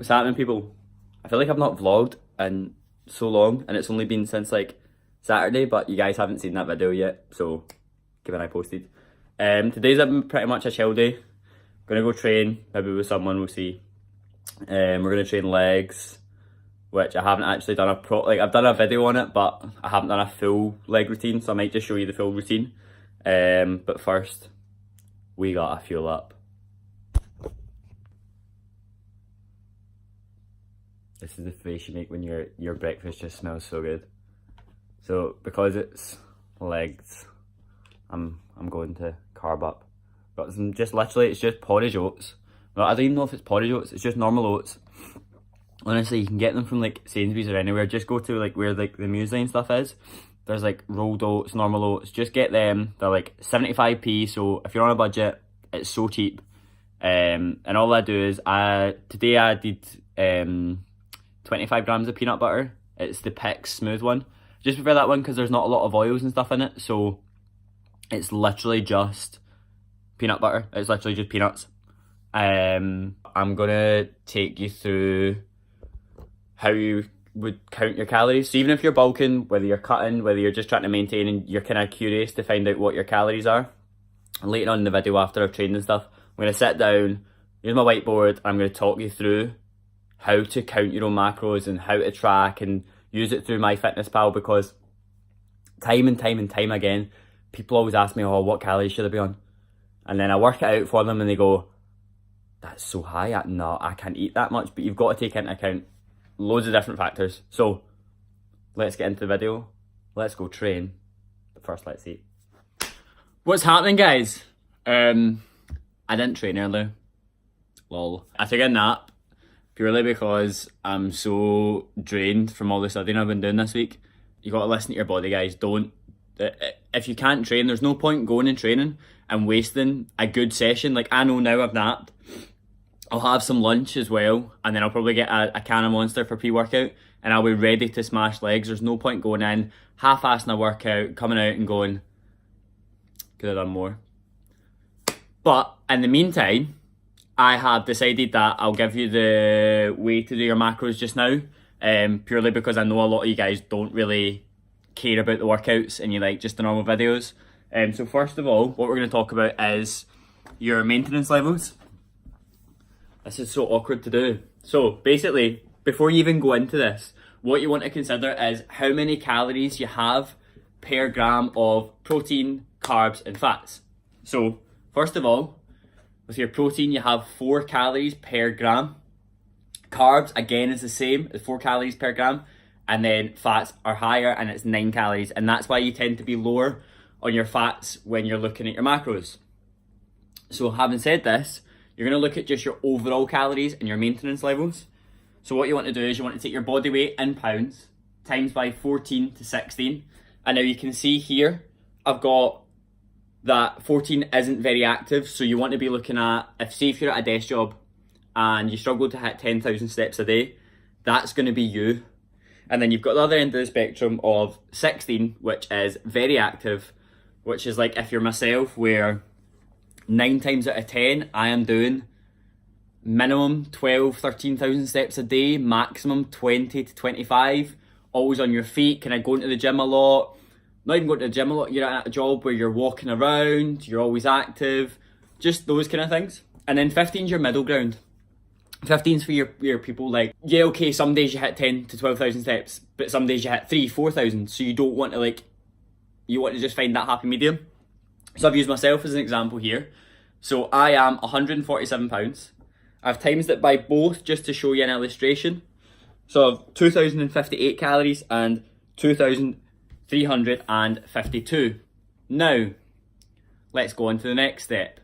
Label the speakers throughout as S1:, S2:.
S1: What's happening, people? I feel like I've not vlogged in so long, and it's only been since like Saturday, but you guys haven't seen that video yet, so keep an eye posted. Today's pretty much a chill day. Gonna go train, maybe with someone, we'll see. We're gonna train legs, which I haven't actually done I've done a video on it, but I haven't done a full leg routine, so I might just show you the full routine. But first, we gotta fuel up. This is the face you make when your breakfast just smells so good. So because it's legs, I'm going to carb up. Got some it's just porridge oats. Well, I don't even know if it's porridge oats, it's just normal oats. Honestly, you can get them from like Sainsbury's or anywhere. Just go to like where like the muesli and stuff is. There's like rolled oats, normal oats. Just get them. They're like 75p. So if you're on a budget, it's so cheap. And all I do is today I did 25 grams of peanut butter. It's the Pix smooth one. Just prefer that one because there's not a lot of oils and stuff in it. So it's literally just peanut butter. It's literally just peanuts. I'm gonna take you through how you would count your calories. So even if you're bulking, whether you're cutting, whether you're just trying to maintain and you're kind of curious to find out what your calories are, and later on in the video after I've trained and stuff, I'm going to sit down, use my whiteboard, and I'm going to talk you through how to count your own macros and how to track and use it through MyFitnessPal, because time and time again, people always ask me, oh, what calories should I be on? And then I work it out for them and they go, that's so high, no, I can't eat that much. But you've got to take into account loads of different factors. So let's get into the video. Let's go train. But first, let's eat. What's happening, guys? I didn't train earlier. Lol. I took a nap purely because I'm so drained from all the studying I've been doing this week. You got to listen to your body, guys. If you can't train, there's no point going and training and wasting a good session. Like, I know now I've napped. I'll have some lunch as well, and then I'll probably get a can of Monster for pre-workout, and I'll be ready to smash legs. There's no point going in, half-assing a workout, coming out and going, could have done more. But in the meantime, I have decided that I'll give you the way to do your macros just now, purely because I know a lot of you guys don't really care about the workouts and you like just the normal videos. So first of all, what we're going to talk about is your maintenance levels. This is so awkward to do. So basically, before you even go into this, what you want to consider is how many calories you have per gram of protein, carbs and fats. So first of all, with your protein, you have 4 calories per gram. Carbs, again, is the same, as 4 calories per gram. And then fats are higher and it's 9 calories. And that's why you tend to be lower on your fats when you're looking at your macros. So having said this, you're going to look at just your overall calories and your maintenance levels. So what you want to do is you want to take your body weight in pounds, times by 14 to 16. And now you can see here, I've got that 14 isn't very active. So you want to be looking at, if you're at a desk job and you struggle to hit 10,000 steps a day, that's going to be you. And then you've got the other end of the spectrum of 16, which is very active, which is like if you're myself, where 9 times out of 10, I am doing minimum 12, 13,000 steps a day, maximum 20 to 25, always on your feet, kind of going to the gym a lot. Not even going to the gym a lot, you're at a job where you're walking around, you're always active, just those kind of things. And then 15's your middle ground. 15's for your people like, yeah, okay, some days you hit 10 to 12,000 steps, but some days you hit 3, 4,000, so you don't want to you want to just find that happy medium. So I've used myself as an example here. So I am 147 pounds. I've times it by both just to show you an illustration. So I've 2,058 calories and 2,352. Now, let's go on to the next step.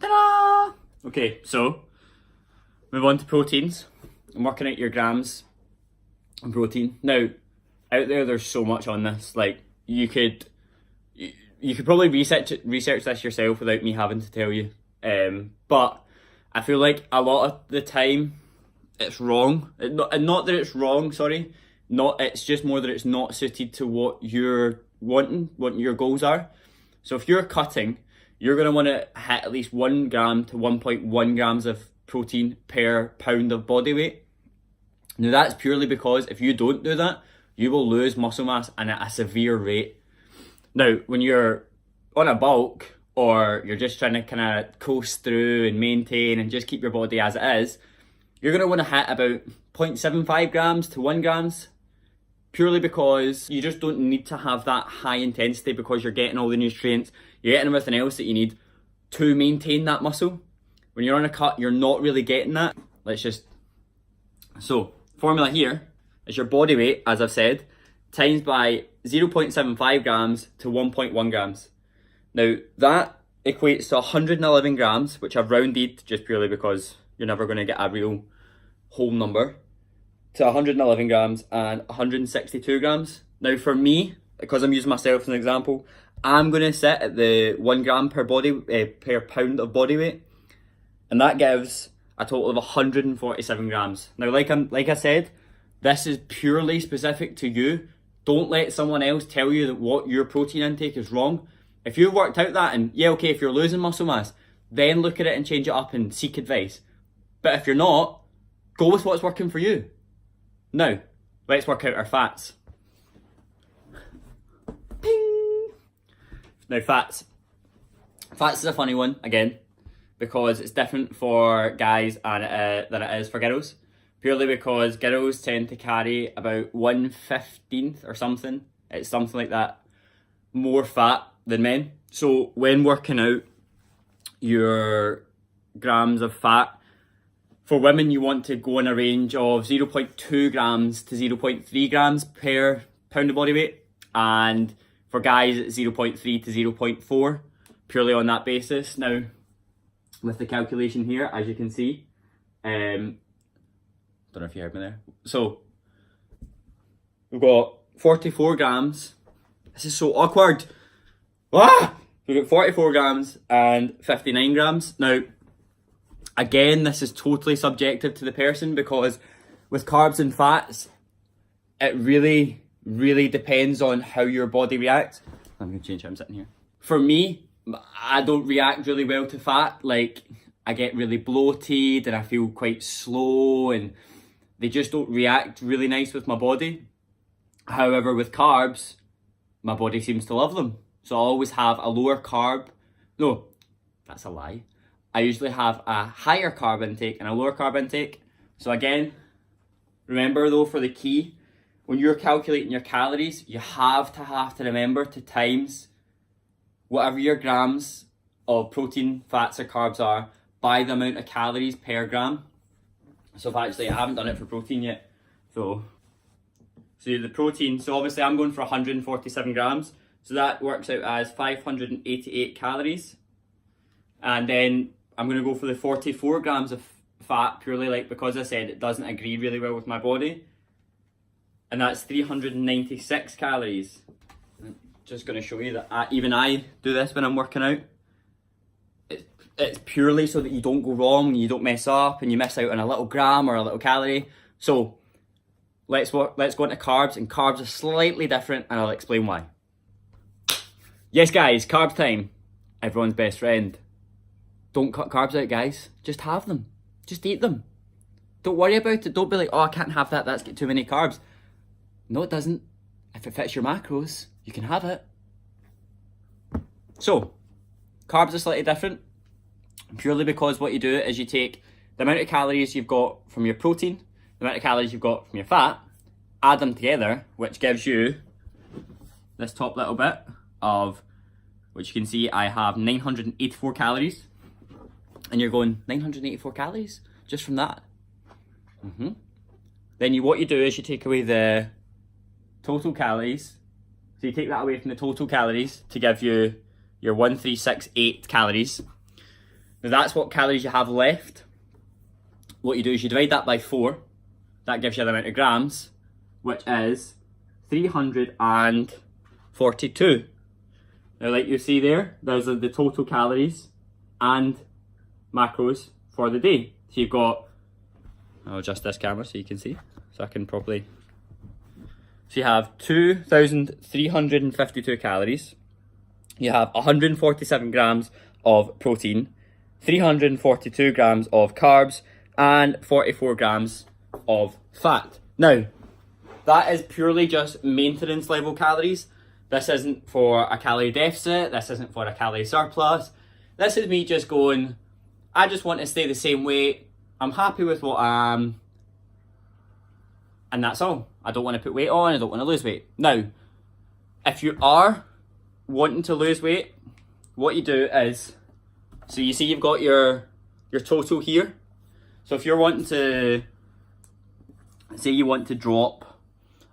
S1: Ta-da! Okay, so move on to proteins. I'm working out your grams of protein. Now, out there's so much on this. Like, you could probably research this yourself without me having to tell you. But I feel like a lot of the time it's wrong. Not that it's wrong, sorry. It's just more that it's not suited to what you're wanting, what your goals are. So if you're cutting, you're going to want to hit at least 1 gram to 1.1 grams of protein per pound of body weight. Now that's purely because if you don't do that, you will lose muscle mass and at a severe rate. Now, when you're on a bulk or you're just trying to kind of coast through and maintain and just keep your body as it is, you're going to want to hit about 0.75 grams to 1 grams, purely because you just don't need to have that high intensity because you're getting all the nutrients, you're getting everything else that you need to maintain that muscle. When you're on a cut, you're not really getting that. So, formula here is your body weight, as I've said, times by 0.75 grams to 1.1 grams. Now, that equates to 111 grams, which I've rounded just purely because you're never going to get a real whole number, to 111 grams and 162 grams. Now, for me, because I'm using myself as an example, I'm going to sit at the 1 gram per pound of body weight, and that gives a total of 147 grams. Now, like I said, this is purely specific to you. Don't let someone else tell you that what your protein intake is wrong. If you've worked out that, and yeah, okay, if you're losing muscle mass, then look at it and change it up and seek advice. But if you're not, go with what's working for you. Now, let's work out our fats. Ping! Now, fats. Fats is a funny one, again, because it's different for guys than it is for girls. Purely because girls tend to carry about 1/15 or something. It's something like that, more fat than men. So when working out your grams of fat, for women you want to go in a range of 0.2 grams to 0.3 grams per pound of body weight. And for guys it's 0.3 to 0.4, purely on that basis. Now, with the calculation here, as you can see, don't know if you heard me there. So, we've got 44 grams. This is so awkward. We've got 44 grams and 59 grams. Now, again, this is totally subjective to the person because with carbs and fats, it really, really depends on how your body reacts. I'm going to change how I'm sitting here. For me, I don't react really well to fat. Like, I get really bloated and I feel quite slow and they just don't react really nice with my body. However, with carbs, my body seems to love them. So I always have a lower carb. No, that's a lie. I usually have a higher carb intake and a lower carb intake. So again, remember though, for the key, when you're calculating your calories, you have to remember to times whatever your grams of protein, fats or carbs are by the amount of calories per gram. So if actually I haven't done it for protein yet. So the protein, so obviously I'm going for 147 grams. So that works out as 588 calories. And then I'm going to go for the 44 grams of fat, purely like because I said it doesn't agree really well with my body. And that's 396 calories. I'm just going to show you that even I do this when I'm working out. It's purely so that you don't go wrong and you don't mess up and you miss out on a little gram or a little calorie. So let's go into carbs, and carbs are slightly different and I'll explain why. Yes guys, carbs time. Everyone's best friend. Don't cut carbs out, guys. Just have them. Just eat them. Don't worry about it. Don't be like, oh, I can't have that. That's got too many carbs. No, it doesn't. If it fits your macros, you can have it. So, carbs are slightly different. Purely because what you do is you take the amount of calories you've got from your protein, the amount of calories you've got from your fat, add them together, which gives you this top little bit of, which you can see I have 984 calories. And you're going, 984 calories? Just from that? Then what you do is you take away the total calories. So you take that away from the total calories to give you your 1368 calories. Now that's what calories you have left. What you do is you divide that by 4. That gives you the amount of grams, which is 342. Now like you see there, there's the total calories and macros for the day. So you've got, I'll adjust this camera so you can see, so I can properly. So you have 2,352 calories. You have 147 grams of protein, 342 grams of carbs, and 44 grams of fat. Now, that is purely just maintenance level calories. This isn't for a calorie deficit, this isn't for a calorie surplus. This is me just going, I just want to stay the same weight, I'm happy with what I am, and that's all. I don't want to put weight on, I don't want to lose weight. Now, if you are wanting to lose weight, what you do is, so you see you've got your total here. So if you're wanting to, say you want to drop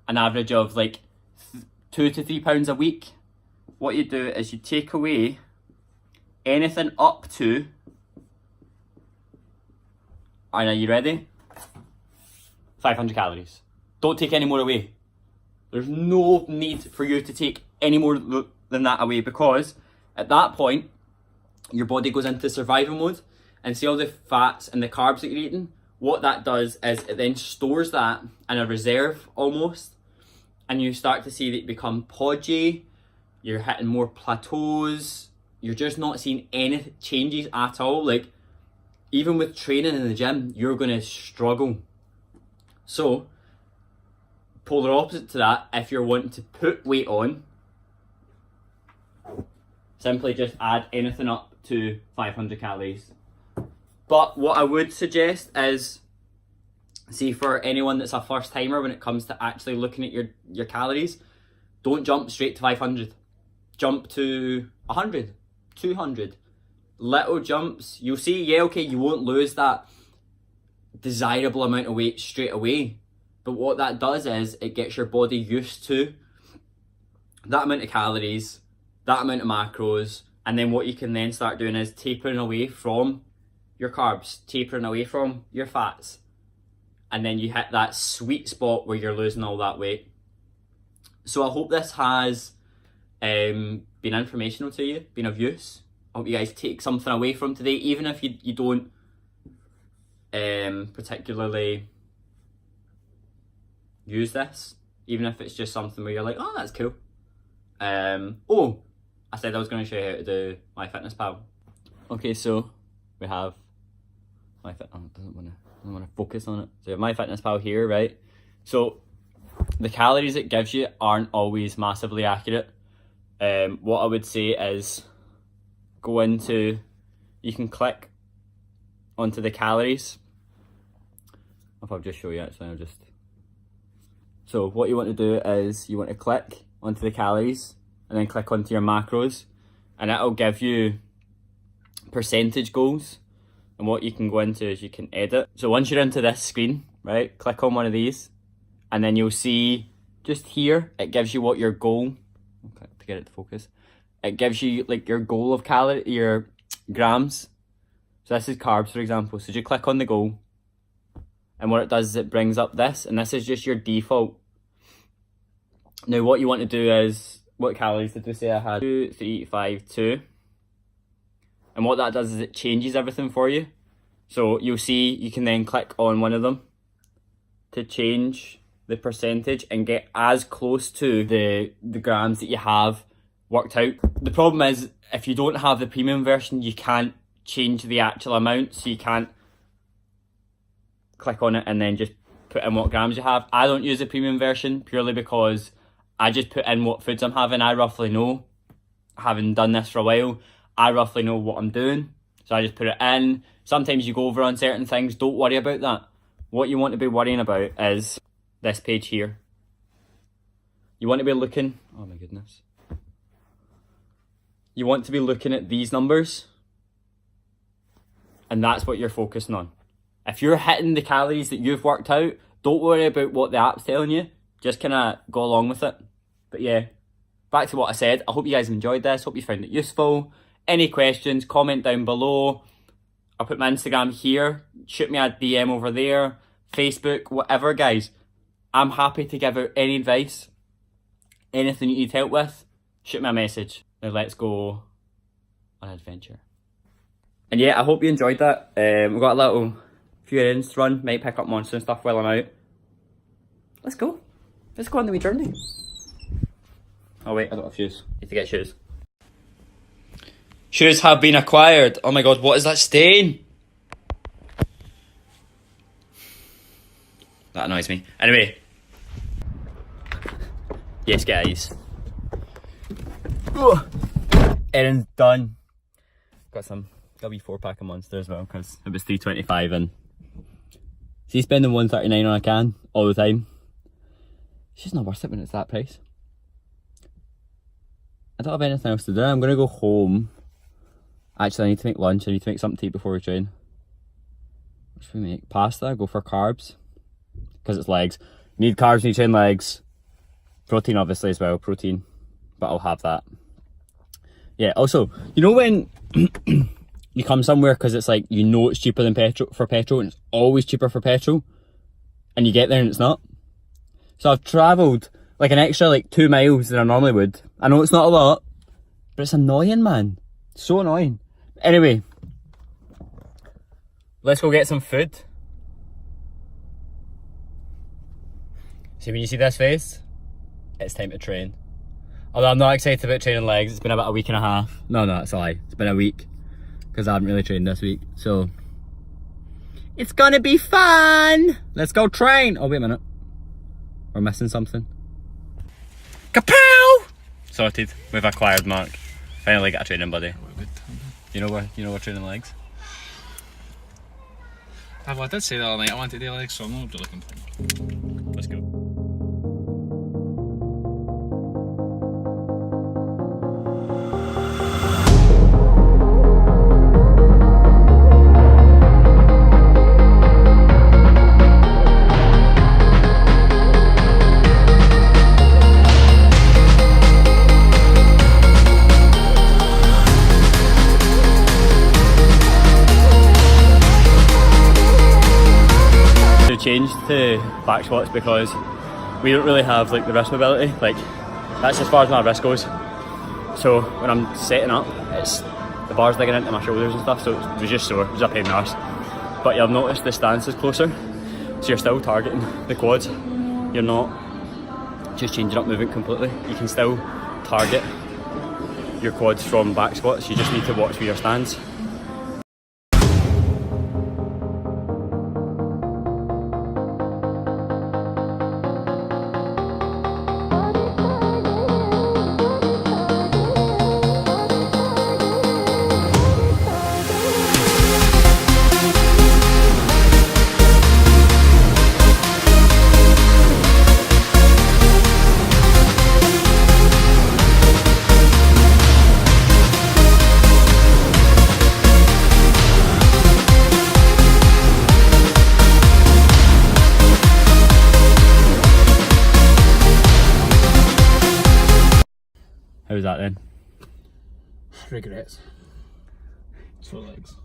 S1: an average of like 2 to 3 pounds a week, what you do is you take away anything up to, and are you ready? 500 calories. Don't take any more away. There's no need for you to take any more than that away, because at that point, your body goes into survival mode, and see all the fats and the carbs that you're eating, what that does is it then stores that in a reserve almost, and you start to see that you become podgy, you're hitting more plateaus, you're just not seeing any changes at all. Like, even with training in the gym, you're going to struggle. So, polar opposite to that, if you're wanting to put weight on, simply just add anything up to 500 calories. But what I would suggest is, see, for anyone that's a first timer when it comes to actually looking at your calories, don't jump straight to 500. Jump to 100, 200. Little jumps. You'll see, yeah, okay, you won't lose that desirable amount of weight straight away. But what that does is it gets your body used to that amount of calories, that amount of macros, and then what you can then start doing is tapering away from your carbs, tapering away from your fats, and then you hit that sweet spot where you're losing all that weight. So I hope this has been informational to you, been of use. I hope you guys take something away from today, even if you don't particularly use this, even if it's just something where you're like, oh, that's cool. Oh, I said I was going to show you how to do MyFitnessPal. Okay, so we have I don't want to focus on it. So you have MyFitnessPal here, right? So the calories it gives you aren't always massively accurate. What I would say is go into, you can click onto the calories. If I'll just show you actually, so what you want to do is you want to click onto the calories and then click onto your macros, and it'll give you percentage goals. And what you can go into is you can edit. So once you're into this screen, right, click on one of these, and then you'll see just here, it gives you what your goal, okay, to get it to focus, it gives you like your goal of your grams. So this is carbs, for example. So you click on the goal, and what it does is it brings up this, and this is just your default. Now what you want to do is, what calories did we say I had? 2, 3, 5, 2. And what that does is it changes everything for you. So you'll see you can then click on one of them to change the percentage and get as close to the grams that you have worked out. The problem is, if you don't have the premium version, you can't change the actual amount, so you can't click on it and then just put in what grams you have. I don't use the premium version purely because I just put in what foods I'm having. I roughly know, having done this for a while, I roughly know what I'm doing. So I just put it in. Sometimes you go over on certain things, don't worry about that. What you want to be worrying about is this page here. You want to be looking, oh my goodness. You want to be looking at these numbers, and that's what you're focusing on. If you're hitting the calories that you've worked out, don't worry about what the app's telling you. Just kind of go along with it. But yeah, back to what I said. I hope you guys enjoyed this. Hope you found it useful. Any questions, comment down below. I'll put my Instagram here. Shoot me a DM over there. Facebook, whatever, guys. I'm happy to give out any advice. Anything you need help with, shoot me a message. Now let's go on an adventure. And yeah, I hope you enjoyed that. We've got a few errands to run. Might pick up monster and stuff while I'm out. Let's go. Let's go on the wee journey. Oh wait, I don't have shoes. Need to get shoes. Shoes have been acquired. Oh my god, what is that stain? That annoys me. Anyway. Yes, guys. Aidan's done. Got a wee 4-pack of Monster as well because it was $3.25 and see spending $1.39 on a can all the time. It's just not worth it when it's that price. I don't have anything else to do. I'm going to go home. Actually, I need to make lunch. I need to make something to eat before we train. What should we make? Pasta? Go for carbs. Because it's legs. Need carbs, need train legs. Protein obviously as well. Protein. But I'll have that. Yeah, also, you know when you come somewhere because it's like, you know it's cheaper than petrol and it's always cheaper for petrol. And you get there and it's not. So I've travelled like an extra like 2 miles than I normally would. I know it's not a lot, but it's annoying, man. So annoying. Anyway, let's go get some food. See, when you see this face, it's time to train. Although I'm not excited about training legs. It's been about a week and a half. No, it's a lie. It's been a week because I haven't really trained this week. So it's gonna be fun. Let's go train. Oh, wait a minute. We're missing something. Kapow! Sorted. We've acquired Mark. Finally got a training buddy. You know we're training legs?
S2: I did say that all night. I wanted to do legs, so I'm not really complaining.
S1: Let's go. Changed to back squats because we don't really have like the wrist mobility, like that's as far as my wrist goes. So when I'm setting up, it's the bar's digging into my shoulders and stuff, so it was just sore. It was a pain in the arse. But you'll notice the stance is closer, so you're still targeting the quads. You're not just changing up movement completely. You can still target your quads from back squats. You just need to watch where your stance. How was that then?
S2: Regrets. For legs.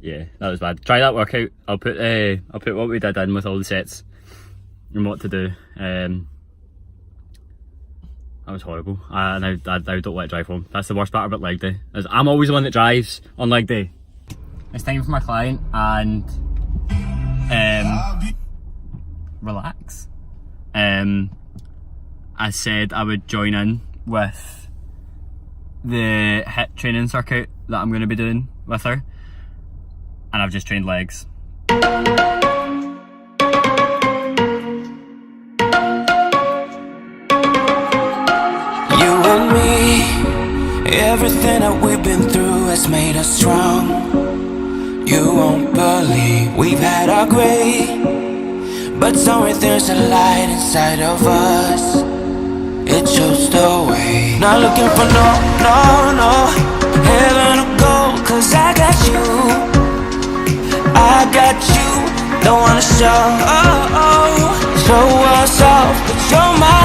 S1: Yeah, that was bad. Try that workout. I'll put what we did in with all the sets and what to do. That was horrible. And I don't want to drive home. That's the worst part about leg day. Is I'm always the one that drives on leg day. It's time for my client and relax. I said I would join in with the HIIT training circuit that I'm going to be doing with her, and I've just trained legs.
S3: You and me, everything that we've been through has made us strong. You won't believe we've had our gray, but somewhere there's a light inside of us. It shows the way. Not looking for no heaven or gold, 'cause I got you. Don't wanna show us off, but you're my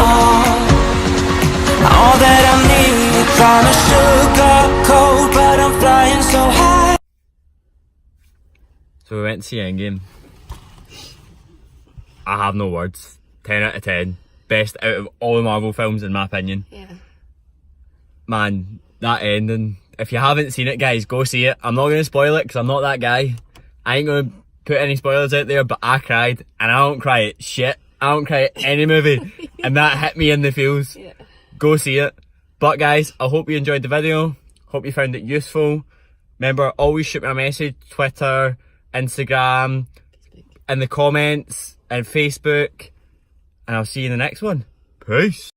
S3: all that I need. Trying to sugarcoat, but I'm flying so high.
S1: So we went to see Endgame. I have no words. 10 out of 10. Best out of all the Marvel films in my opinion.
S4: Yeah.
S1: Man, that ending. If you haven't seen it, guys, go see it. I'm not going to spoil it because I'm not that guy. I ain't going to put any spoilers out there, but I cried, and I don't cry at shit. I don't cry at any movie, and that hit me in the feels.
S4: Yeah.
S1: Go see it. But guys, I hope you enjoyed the video. Hope you found it useful. Remember, always shoot me a message, Twitter, Instagram, in the comments, and Facebook. And I'll see you in the next one. Peace.